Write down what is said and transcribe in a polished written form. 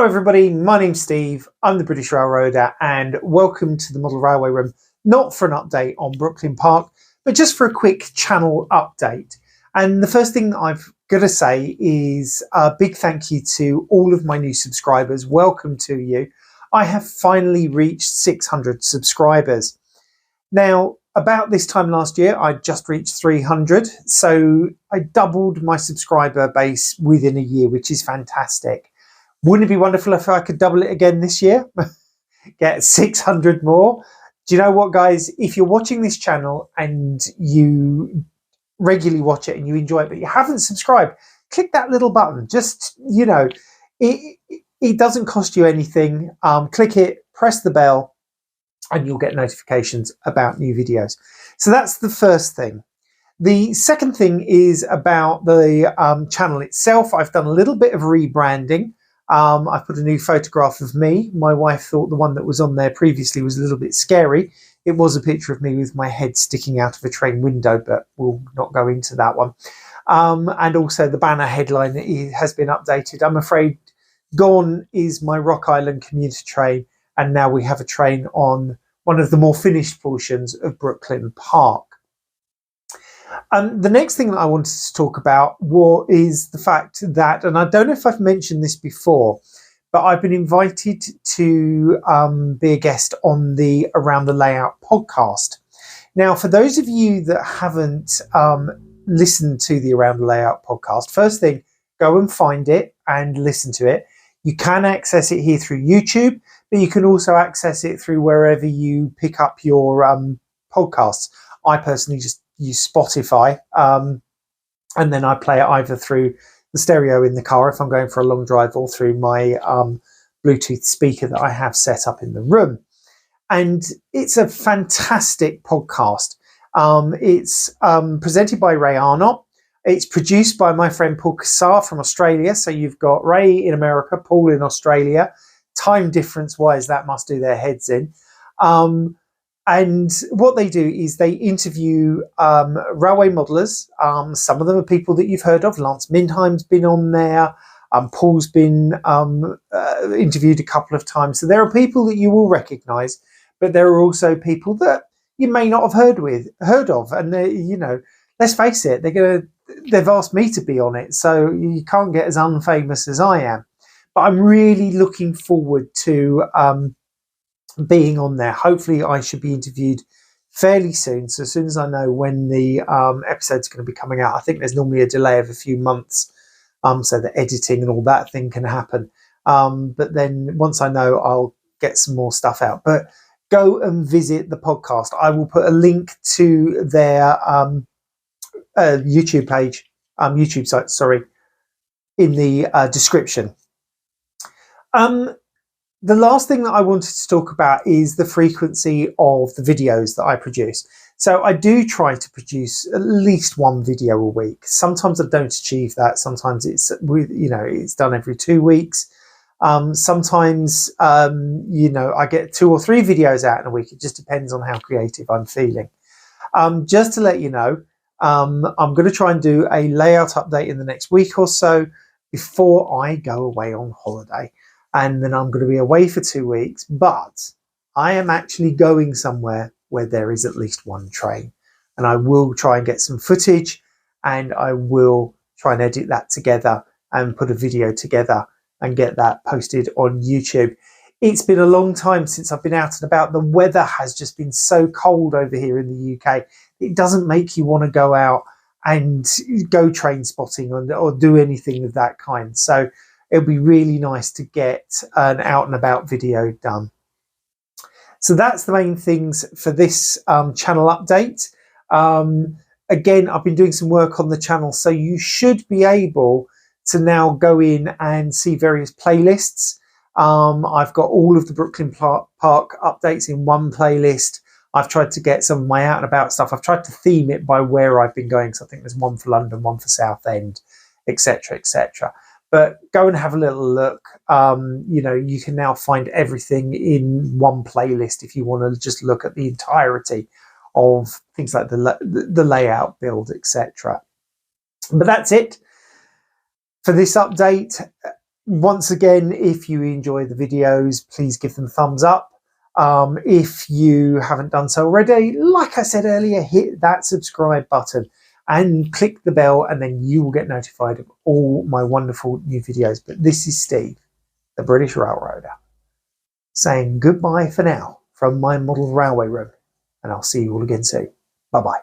Hello everybody, my name's Steve, I'm the British Railroader and welcome to the Model Railway Room, not for an update on Brooklyn Park, but just for a quick channel update. And the first thing I've got to say is a big thank you to all of my new subscribers. Welcome to you. I have finally reached 600 subscribers. Now, about this time last year, I just reached 300, so I doubled my subscriber base within a year, which is fantastic. Wouldn't it be wonderful if I could double it again this year? Get 600 more? Do you know what, guys? If you're watching this channel and you regularly watch it and you enjoy it, but you haven't subscribed, click that little button. Just, it doesn't cost you anything. Click it, press the bell, and you'll get notifications about new videos. So that's the first thing. The second thing is about the channel itself. I've done a little bit of rebranding. I've put a new photograph of me. My wife thought the one that was on there previously was a little bit scary. It was a picture of me with my head sticking out of a train window, but we'll not go into that one. And also the banner headline has been updated. I'm afraid gone is my Rock Island commuter train, and now we have a train on one of the more finished portions of Brooklyn Park. The next thing that I wanted to talk about is the fact that, and I don't know if I've mentioned this before, but I've been invited to be a guest on the Around the Layout podcast. Now, for those of you that haven't listened to the Around the Layout podcast, first thing, go and find it and listen to it. You can access it here through YouTube, but you can also access it through wherever you pick up your podcasts. I personally just use Spotify, and then I play it either through the stereo in the car if I'm going for a long drive, or through my Bluetooth speaker that I have set up in the room. And it's a fantastic podcast. It's presented by Ray Arnott. It's produced by my friend Paul Cassar from Australia. So you've got Ray in America, Paul in Australia. Time difference wise, that must do their heads in. And what they do is they interview railway modelers. Some of them are people that you've heard of. Lance Mindheim's been on there. Paul's been interviewed a couple of times. So there are people that you will recognise, but there are also people that you may not have heard of. And let's face it, they've asked me to be on it, so you can't get as unfamous as I am. But I'm really looking forward to being on there. Hopefully I should be interviewed fairly soon. So as soon as I know when the episode's going to be coming out, I think there's normally a delay of a few months, so the editing and all that thing can happen. But then once I know, I'll get some more stuff out. But go and visit the podcast. I will put a link to their YouTube page, YouTube site, sorry, in the description. The last thing that I wanted to talk about is the frequency of the videos that I produce. So I do try to produce at least one video a week. Sometimes I don't achieve that. Sometimes it's done every 2 weeks. Sometimes I get 2 or 3 videos out in a week. It just depends on how creative I'm feeling. Just to let you know, I'm going to try and do a layout update in the next week or so before I go away on holiday. And then I'm going to be away for 2 weeks, but I am actually going somewhere where there is at least one train. And I will try and get some footage, and I will try and edit that together and put a video together and get that posted on YouTube. It's been a long time since I've been out and about. The weather has just been so cold over here in the UK. It doesn't make you want to go out and go train spotting or do anything of that kind. So it'll be really nice to get an out and about video done. So that's the main things for this channel update. Again, I've been doing some work on the channel, so you should be able to now go in and see various playlists. I've got all of the Brooklyn Park updates in one playlist. I've tried to get some of my out and about stuff. I've tried to theme it by where I've been going. So I think there's one for London, one for Southend, etc., etc. But go and have a little look. You can now find everything in one playlist if you want to just look at the entirety of things like the layout, build, etc. But that's it for this update. once again, if you enjoy the videos, please give them thumbs up. If you haven't done so already, like I said earlier, hit that subscribe button and click the bell, and then you will get notified of all my wonderful new videos. But this is Steve, the British Railroader, saying goodbye for now from my model railway room, and I'll see you all again soon. Bye bye.